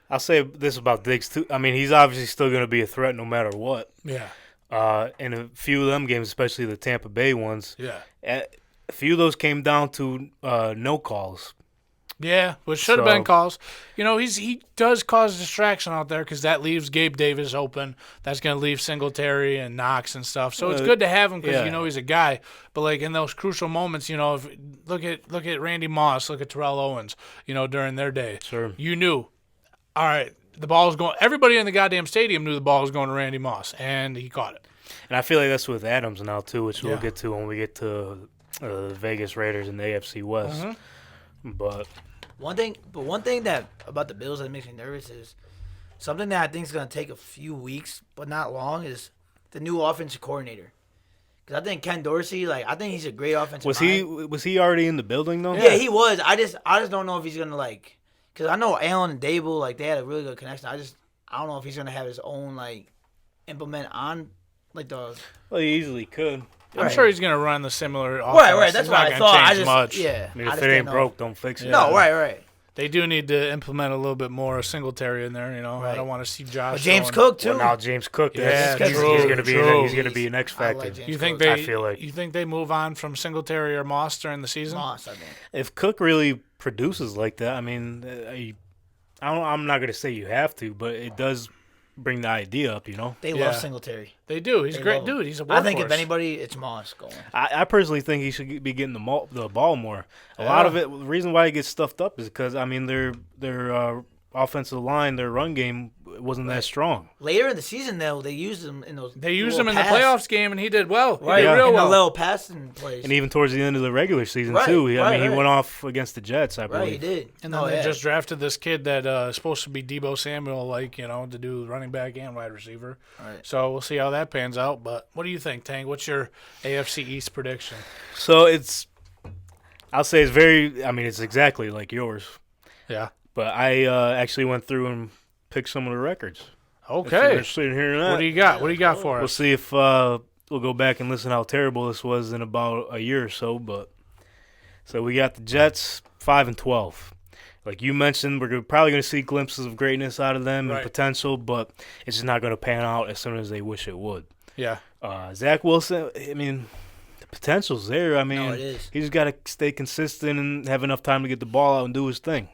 I'll say this about Diggs, too. I mean, he's obviously still going to be a threat no matter what. Yeah. In a few of them games, especially the Tampa Bay ones, Yeah. a few of those came down to no calls. Yeah, which should have been calls. He does cause distraction out there because that leaves Gabe Davis open. That's going to leave Singletary and Knox and stuff. So it's good to have him because he's a guy. But in those crucial moments, if look at Randy Moss, look at Terrell Owens. During their day, Sure. You knew. All right, the ball was going. Everybody in the goddamn stadium knew the ball was going to Randy Moss, and he caught it. And I feel like that's with Adams now, too, which we'll Yeah. get to when we get to the Vegas Raiders and the AFC West. But One thing that about the Bills that makes me nervous is something that I think is going to take a few weeks, but not long, is the new offensive coordinator. Because I think Ken Dorsey, I think he's a great offensive mind. was he already in the building, though? Yeah, he was. I just don't know if he's going to, because I know Allen and Dable, they had a really good connection. I don't know if he's going to have his own, implement on, the... Well, he easily could. I'm sure he's going to run the similar offense. Right. That's He's what not I gonna thought. change much. Yeah. I mean, if it ain't broke, don't fix it. No, right. They do need to implement a little bit more Singletary in there. I Right. don't want to see Josh. But James going- Cook, too. Well, now James Cook, Yeah, he's true, going to be true. he's going to be an X I like factor. James You think Cook. they? I feel like you think they move on from Singletary or Moss during the season? Moss, I think. if Cook really produces like that, I mean, I'm not going to say you have to, but it does bring the idea up. They Yeah. love Singletary. They do. He's a They great love him. dude. He's a workhorse. I think if anybody, it's Moss going. I personally think he should be getting the ball more. A lot of it, the reason why he gets stuffed up is because their offensive line, their run game wasn't that strong. Later in the season, though, they used him in those. They used him little in the pass- playoffs game, and he did well. right? He did real in well. the little passing plays. And even towards the end of the regular season Right, too. He right. went off against the Jets, I believe. right, he did. And then they just drafted this kid that is supposed to be Debo Samuel, to do running back and wide receiver. Right. So we'll see how that pans out. But what do you think, Tank? What's your AFC East prediction? So I'll say it's exactly like yours. Yeah. But I actually went through and picked some of the records. If you're Okay. interested in hearing that. What do you got? What do you got for We'll us? see if we'll go back and listen how terrible this was in about a year or so. But so we got the Jets 5-12. Like you mentioned, we're probably going to see glimpses of greatness out of them Right. and potential, but it's just not going to pan out as soon as they wish it would. Yeah. Zach Wilson, I mean, the potential's there. I mean, No, it is. he just got to stay consistent and have enough time to get the ball out and do his thing.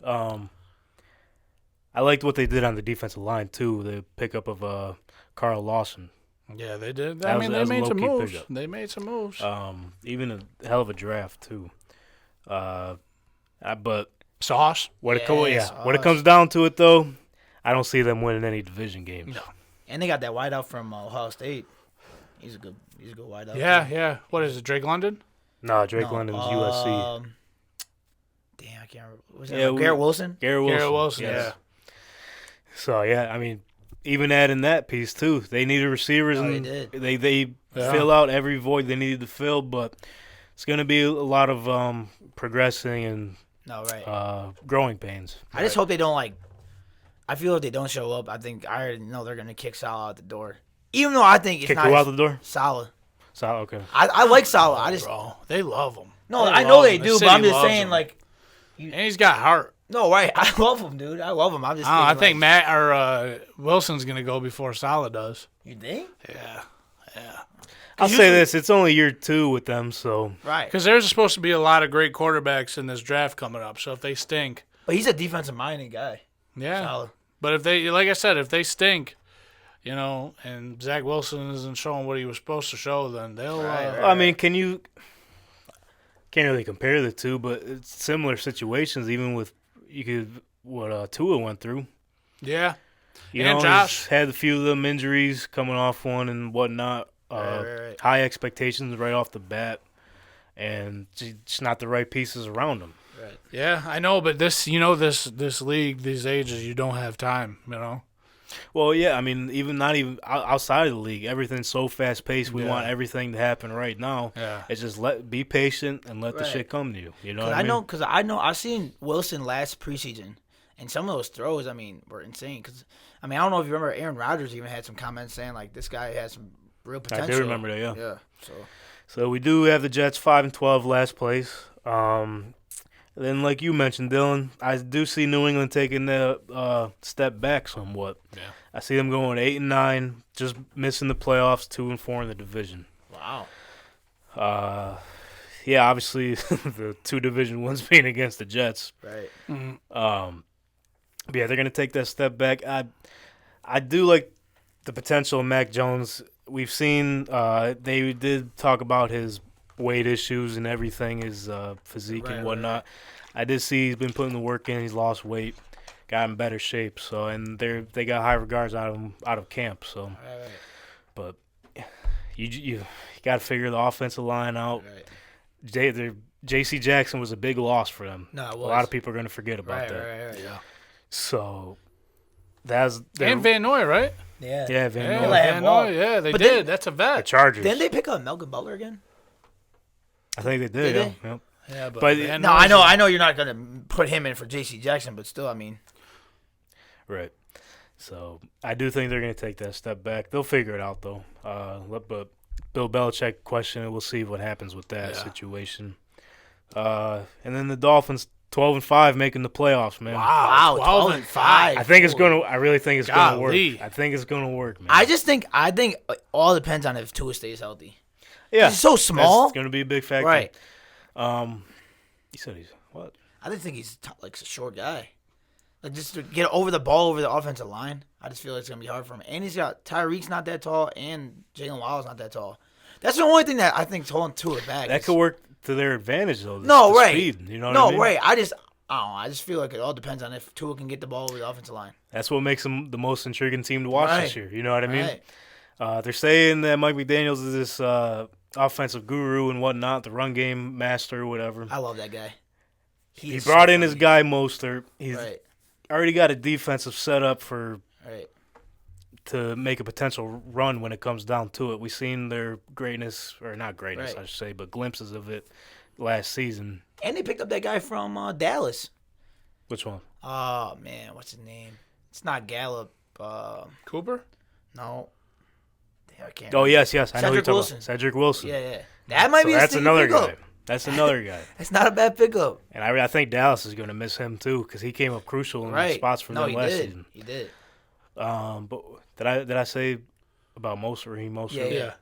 I liked what they did on the defensive line too. The pickup of Carl Lawson. Yeah, they did. That I was- mean, that they was a made some low-key moves. pickup. They made some moves. Even a hell of a draft too. But Sauce. When Yes, when it comes down to it, though, I don't see them winning any division games. No. And they got that wideout from Ohio State. He's a good wideout. Yeah, too. yeah. What is it, Drake London? No, Drake No, London's USC. Damn, I can't remember. Was Yeah, it Garrett Wilson? Garrett Wilson. Garrett Wilson, yes. So, yeah, I mean, even adding that piece, too. They needed receivers, Oh, and they did. they fill out every void they needed to fill, but it's going to be a lot of progressing and No, right. growing pains. I just hope they don't I feel if they don't show up, I already know they're gonna kick Salah out the door. Even though I think it's Kick not who out the door? Salah. So, okay. I like Salah. I just Bro, they love him. no, They I know love they him. The do, but city I'm just loves saying him. And he's got heart. no, right. I love him, dude. I love him. I'm just. I thinking, think Matt or Wilson's gonna go before Salah does. You think? Yeah, I'll say this. It's only year 2 with them, so. Right. because there's supposed to be a lot of great quarterbacks in this draft coming up. So if they stink, But he's a defensive minded guy. yeah. Salah. But if they, like I said, if they stink, and Zach Wilson isn't showing what he was supposed to show, then they'll. Right. I mean, can't really compare the two, but it's similar situations. Even with what Tua went through. Yeah. You And know, Josh. he's had a few of them injuries coming off one and whatnot. Right. High expectations right off the bat, and just not the right pieces around him. Right. Yeah, I know, but this league, these ages, you don't have time. Well, yeah, I mean, not even outside of the league, everything's so fast paced. We Yeah. want everything to happen right now. Yeah. It's just be patient and let the Right. shit come to you. You know Cause what I mean? because I know I've seen Wilson last preseason, and some of those throws, were insane. Because I don't know if you remember, Aaron Rodgers even had some comments saying this guy has some real potential. I do remember that. Yeah. Yeah. So we do have the Jets 5-12 last place. Then, like you mentioned, Dylan, I do see New England taking the step back somewhat. Yeah. I see them going 8-9, just missing the playoffs, 2-4 in the division. Wow. Yeah, obviously the 2 division ones being against the Jets. Right. But yeah, they're gonna take that step back. I do like the potential of Mac Jones. We've seen they did talk about his weight issues and everything, his physique and whatnot. I did see he's been putting the work in. He's lost weight, got in better shape. So, and they got high regards out of camp. So, Right. but you got to figure the offensive line out. Right. J.C. Jackson was a big loss for them. No, it A was. lot of people are going to forget about that. Right. Yeah. So that's And Van Noy, right? Yeah. yeah, Van Yeah, Noy. let Van him Noy. walk. Yeah, they But did. then- That's a The vet. Chargers. Didn't they pick up Malcolm Butler again? I think they did. Did Yeah. they? Yep. Yeah, but But- Van No, Noy's I know you're not gonna put him in for J.C. Jackson, but still, Right. So I do think they're going to take that step back. They'll figure it out, though. But Bill Belichick question it. We'll see what happens with that Yeah. situation. And then the Dolphins 12-5 making the playoffs, man. Wow, 12-5. I think it's going to. I really think it's going to work. Golly. I think it's going to work, man. I think it all depends on if Tua stays healthy. yeah, He's so small. It's going to be a big factor. Right. You said he's what? I just think he's a short guy. Just to get over the ball over the offensive line, I just feel like it's gonna be hard for him. And he's got Tyreek's not that tall, and Jalen Waddle's not that tall. That's the only thing that I think's holding Tua back. That could work to their advantage, though. No, the right. Speed, you know what No, I mean? right. I don't know. I just feel like it all depends on if Tua can get the ball over the offensive line. That's what makes them the most intriguing team to watch this Right. year. You know what I mean? Right. They're saying that Mike McDaniels is this offensive guru and whatnot, the run game master, whatever. I love that guy. He is brought so in his funny. guy Mostert. He's Right. already got a defensive setup Right. to make a potential run when it comes down to it. We've seen their greatness, or not greatness, Right. I should say, but glimpses of it last season. And they picked up that guy from Dallas. Which one? Oh man, what's his name? It's not Gallup. Cooper? No. Damn, I can't. Oh, remember. yes. I know who Cedric you're talking Wilson. about. Cedric Wilson. Yeah. That might So be. A that's sneaky another pickup. guy. That's another guy. That's not a bad pickup. And I think Dallas is going to miss him, too, because he came up crucial in Right. spots for no, them he last did. season. He did. But did I say about Moser? Yeah.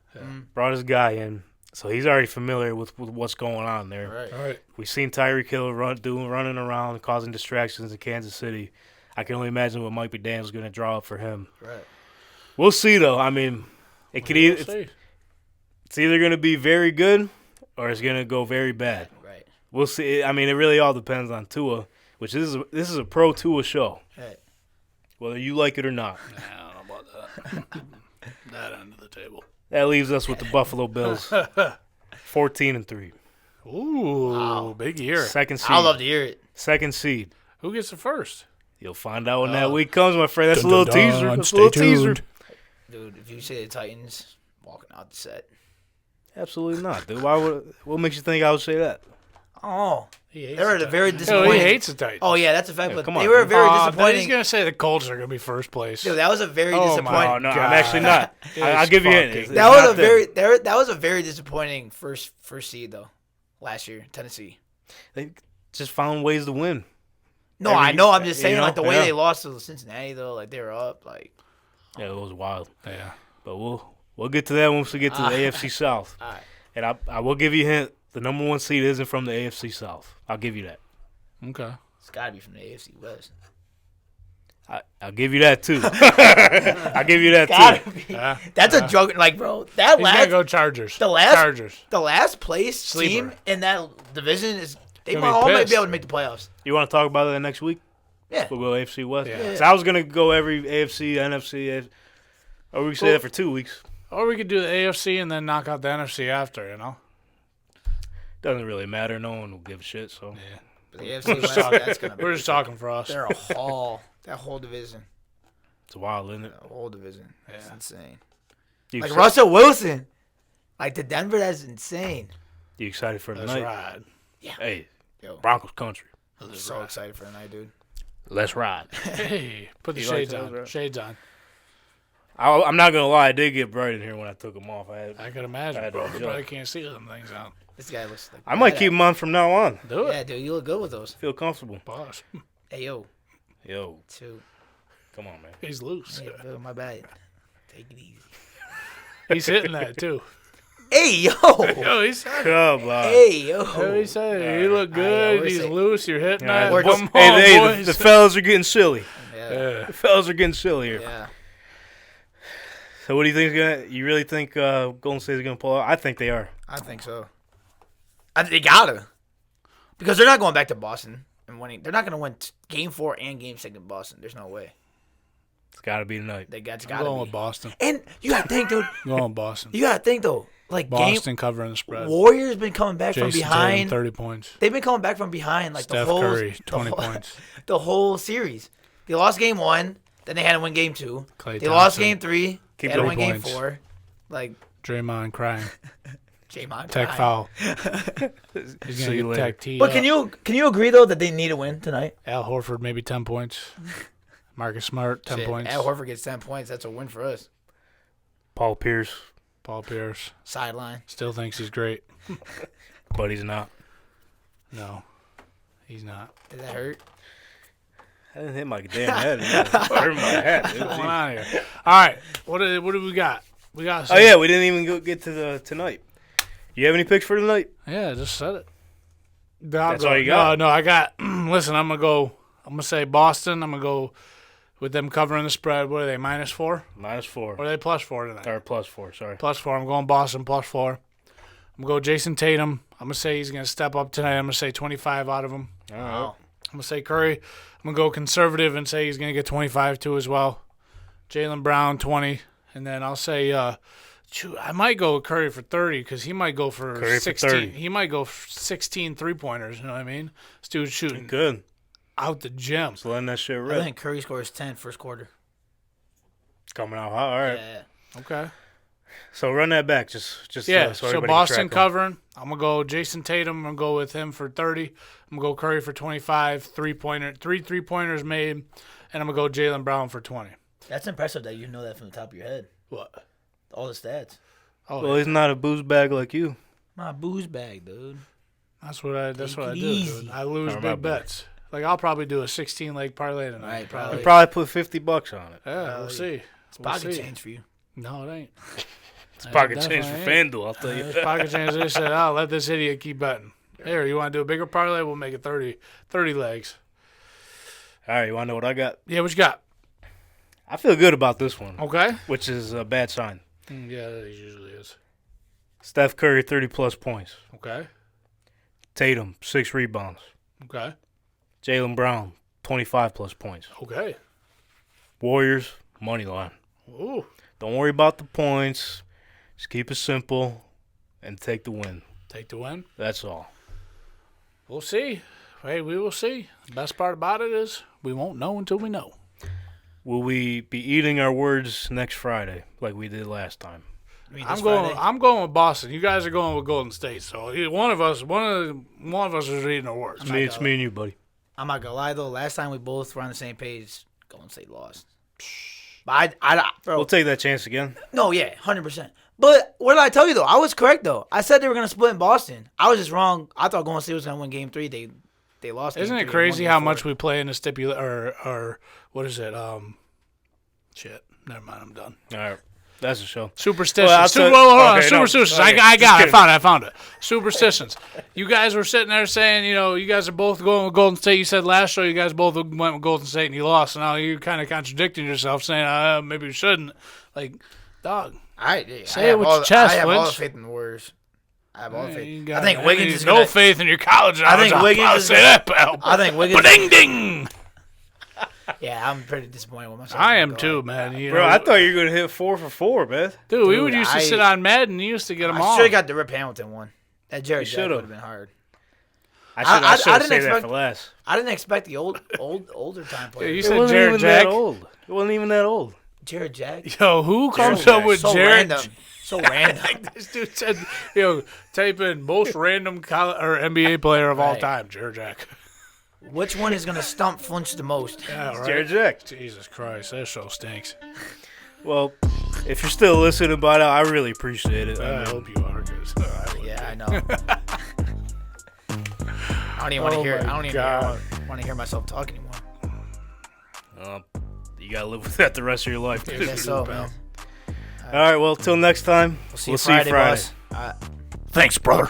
Brought his guy in, so he's already familiar with what's going on there. Right. All right. We've seen Tyreek Hill running around, causing distractions in Kansas City. I can only imagine what Mike McDaniel's going to draw up for him. Right. We'll see, though. I mean, it could We'll it's see. either going to be very good or it's going to go very bad. Right. We'll see. I mean, it really all depends on Tua. which this is a Pro Tua show, Right. whether you like it or not. Nah, I don't know about that. That end of the table. That leaves us with the Buffalo Bills, 14-3. Ooh, Wow. big year. Second seed. I love to hear it. Second seed. Who gets the first? You'll find out when that week comes, my friend. That's Dun, a little dun, dun. teaser. That's a Stay little teaser. tuned. Dude, if you say the Titans walking out the set. Absolutely not, dude. What makes you think I would say that? Oh. He hates They were the a very Titans. disappointing. He hates the Titans. Oh, yeah, that's a fact. Yeah, but come they on, were dude. very Then he's disappointing. going to say the Colts are going to be first place. Dude, that was a very Oh, my disappointing. Oh no, God. I'm actually not. I'll give you a hint. fucking- It's That was not a them. that was a very disappointing first seed though. Last year, Tennessee. They just found ways to win. No, Every- I know. I'm just saying, you know, like the way yeah. they lost to Cincinnati though, like they were up, like. Yeah, it was wild. Yeah. But we'll get to that once we get to the AFC South. All right. And I will give you a hint. The number 1 seed isn't from the AFC South. I'll give you that. Okay. It's got to be from the AFC West. I'll give you that too. I'll give you that Gotta too. be. Yeah. That's a joke, like bro. That He's going to last go Chargers. the last- Chargers. the last place Sleeper. team in that division is they Gonna be all might pissed. be able to make the playoffs. You want to talk about that next week? Yeah. We'll go AFC West. Yeah. So I was gonna go every AFC, NFC, or we could say that for 2 weeks. Or we could do the AFC and then knock out the NFC after, you know? Doesn't really matter. No one will give a shit. So Yeah. But the AFC West, that's gonna be. We're just talking for us. They're a haul. That whole division. it's wild, isn't it? That whole division. That's Yeah. insane. You Like exci- Russell Wilson. Like to Denver, that's insane. You excited for Let's tonight? ride. Hey, Yo, Broncos country. I'm so excited for tonight, dude. Let's ride. Hey, put the You like shades those, on. right? Shades on. I'm not gonna lie. I did get bright in here when I took them off. I could imagine. I Bro. don't You know. probably can't see them things out. This guy looks like. I might keep them on from now on. Do it. Yeah, dude, you look good with those. Feel comfortable. Boss. Hey, yo, Yo, too. come on, man. He's loose. Hey, Phil, my bad. Take it easy. He's hitting that, too. Hey, yo. Yo, he's saying Come on. Hey, yo. Yo, he's saying you look Yeah, good. we're He's saying- loose. You're hitting Yeah, that. we're Come just- on, Hey, boys. the fellas are getting silly. Yeah. Yeah. The fellas are getting silly here. Yeah. So what do you think? You really think Golden State's gonna pull out? I think they are. I think so. I think they gotta. Because they're not going back to Boston and winning. They're not going to win Game 4 and Game 6 in Boston. There's no way. It's got to be tonight. They got I'm to going be. with Boston. And you got to think, dude. I'm going with Boston. You got to think, though. Like, Boston covering the spread. Warriors been coming back from Jason behind. Tatum, 30 points. They've been coming back from behind like Steph the whole Curry, 20 the whole, points. The whole series. They lost Game 1, then they had to win Game 2. Klay They lost Thompson. Game 3. Keep They had to 30 win Game points. 4. Like Draymond crying. Jamon. Tech Crying. foul. He's See going you to later. get tech tee. But can you agree though that they need a win tonight? Al Horford, maybe 10 points. Marcus Smart, 10 Shit, points. Al Horford gets 10 points. That's a win for us. Paul Pierce, Paul Pierce Sideline. still thinks he's great. but he's not. No, he's not. Did that hurt? I didn't hit my damn head. Man. Hurt my head. Dude. What's going on here? All right, what do we got? We got. Oh yeah, we didn't even get to the tonight. You have any picks for tonight? Yeah, I just said it. That's all you got? No, I got. Listen, I'm gonna say Boston. I'm gonna go with them covering the spread. What are they? -4? Or -4 are they +4 tonight? or +4? Sorry. +4. I'm going Boston +4. I'm gonna go Jason Tatum. I'm gonna say he's gonna step up tonight. I'm gonna say 25 out of him. All right. Wow. I'm gonna say Curry. I'm gonna go conservative and say he's gonna get 25 too as well. Jaylen Brown 20, and then I'll say I might go with Curry for 30 because he might go for Curry for 16. 30. He might go for 16 3-pointers. You know what I mean? This dude's shooting Good. out the gym. Just letting that shit I rip. think Curry scores 10 first quarter. Coming out hot. All right. Yeah. Okay. So run that back. Just Yeah. so So everybody can Boston track on. covering. I'm gonna go Jason Tatum. I'm gonna go with him for 30. I'm gonna go Curry for 25. 3-pointers made, and I'm gonna go Jaylen Brown for 20. That's impressive that you know that from the top of your head. What? All the stats. Oh, Well, he's not a booze bag like you. My booze bag, dude. That's what I Take do, it easy. dude. I lose Not my big bad. bets. Like I'll probably do a 16-leg parlay tonight. Right, probably. He probably put $50 on it. Yeah, we'll Probably. see. It's We'll pocket see. change for you. No, it ain't. It's It pocket change for definitely ain't. FanDuel. I'll tell you. It's pocket change. They said, "Oh, let this idiot keep betting." Here, you want to do a bigger parlay? We'll make it 30 legs. All right, you want to know what I got? Yeah, what you got? I feel good about this one, Okay. which is a bad sign. Yeah, it usually is. Steph Curry, 30-plus points. Okay. Tatum, 6 rebounds. Okay. Jaylen Brown, 25-plus points. Okay. Warriors, money line. Ooh. Don't worry about the points. Just keep it simple and take the win. Take the win. That's all. We'll see. Hey, we will see. The best part about it is we won't know until we know. Will we be eating our words next Friday like we did last time? I mean, I'm this going. Friday? I'm going with Boston. You guys are going with Golden State. So one of us is reading the words. It's me and you, buddy. I'm not gonna lie though. Last time we both were on the same page, Golden State lost. But bro, We'll take that chance again. no, yeah, 100%. But what did I tell you though? I was correct though. I said they were gonna split in Boston. I was just wrong. I thought Golden State was gonna win Game 3. They lost. Isn't Game it 3 and crazy won how Game much 4. we play in the stipulate or what is it? Shit. Never mind. I'm done. All right. That's the show. Superstitions. Well, hold on. Okay, no, Superstitions. okay, I got it. just I found it. Superstitions. You guys were sitting there saying, you guys are both going with Golden State. You said last show you guys both went with Golden State and you lost. And now you're kind of contradicting yourself, saying maybe you shouldn't. Like, dog. Say it with your chest, I have all the Flinch. faith in the Warriors. I have all the faith. I I think Wiggins is no gonna, faith in your college. I think Wiggins is say gonna- that, pal. I think Wiggins. Ding ding. Yeah, I'm pretty disappointed with myself. I am too, man. Bro, I thought you were going to hit 4 for 4, man. Dude, we Dude, would used to sit on Madden. You used to get them I all. should have got the Rip Hamilton one. That Jared You Jack would should've. have been hard. I should have didn't saved that expect- for last. I didn't expect the older time Yeah, players. you It said wasn't Jared even Jack. that old. It wasn't even that old. Jared Jack. Yo, who comes Jared up Jack. with So Jared? random. So random. This dude said, type in most random or NBA player of all Right. time, Jared Jack. Which one is gonna stump Flinch the most? Yeah, right. Jared Jack. Jesus Christ, that show stinks. Well, if you're still listening by now, I really appreciate it. I hope you are, because I would. Yeah, I know. I don't even want to Oh hear. my I don't even God. want to hear myself talk anymore. You got to live with that the rest of your life. I guess so, man. All right, well, till next time. We'll see you Friday, boss. Thanks, brother.